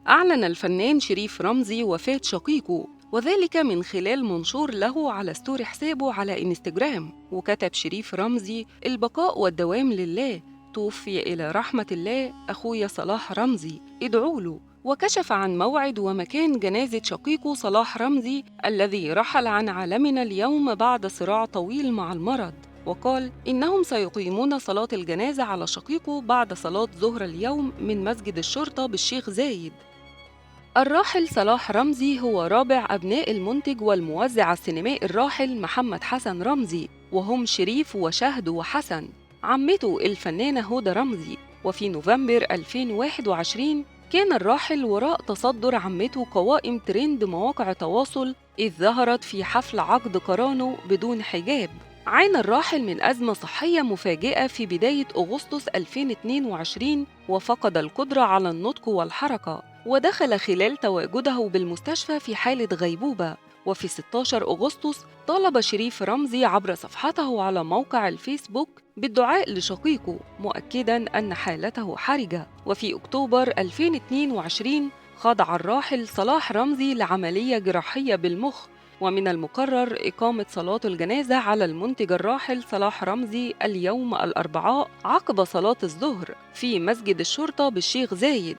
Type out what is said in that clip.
أعلن الفنان شريف رمزي وفاة شقيقه، وذلك من خلال منشور له على ستوري حسابه على إنستجرام. وكتب شريف رمزي: البقاء والدوام لله، توفي إلى رحمة الله أخويا صلاح رمزي، ادعوا له. وكشف عن موعد ومكان جنازة شقيقه صلاح رمزي الذي رحل عن عالمنا اليوم بعد صراع طويل مع المرض. وقال إنهم سيقيمون صلاة الجنازة على شقيقه بعد صلاة ظهر اليوم من مسجد الشرطة بالشيخ زايد. الراحل صلاح رمزي هو رابع أبناء المنتج والموزع السينمائي الراحل محمد حسن رمزي، وهم شريف وشهد وحسن. عمته الفنانة هدى رمزي. وفي نوفمبر 2021 كان الراحل وراء تصدر عمته قوائم ترند مواقع التواصل، إذ ظهرت في حفل عقد قرانه بدون حجاب. عانى الراحل من أزمة صحية مفاجئة في بداية أغسطس 2022، وفقد القدرة على النطق والحركة، ودخل خلال تواجده بالمستشفى في حالة غيبوبة. وفي 16 أغسطس طالب شريف رمزي عبر صفحته على موقع الفيسبوك بالدعاء لشقيقه، مؤكداً أن حالته حرجة. وفي أكتوبر 2022 خضع الراحل صلاح رمزي لعملية جراحية بالمخ، ومن المقرر إقامة صلاة الجنازة على المنتج الراحل صلاح رمزي اليوم الأربعاء عقب صلاة الظهر في مسجد الشرطة بالشيخ زايد.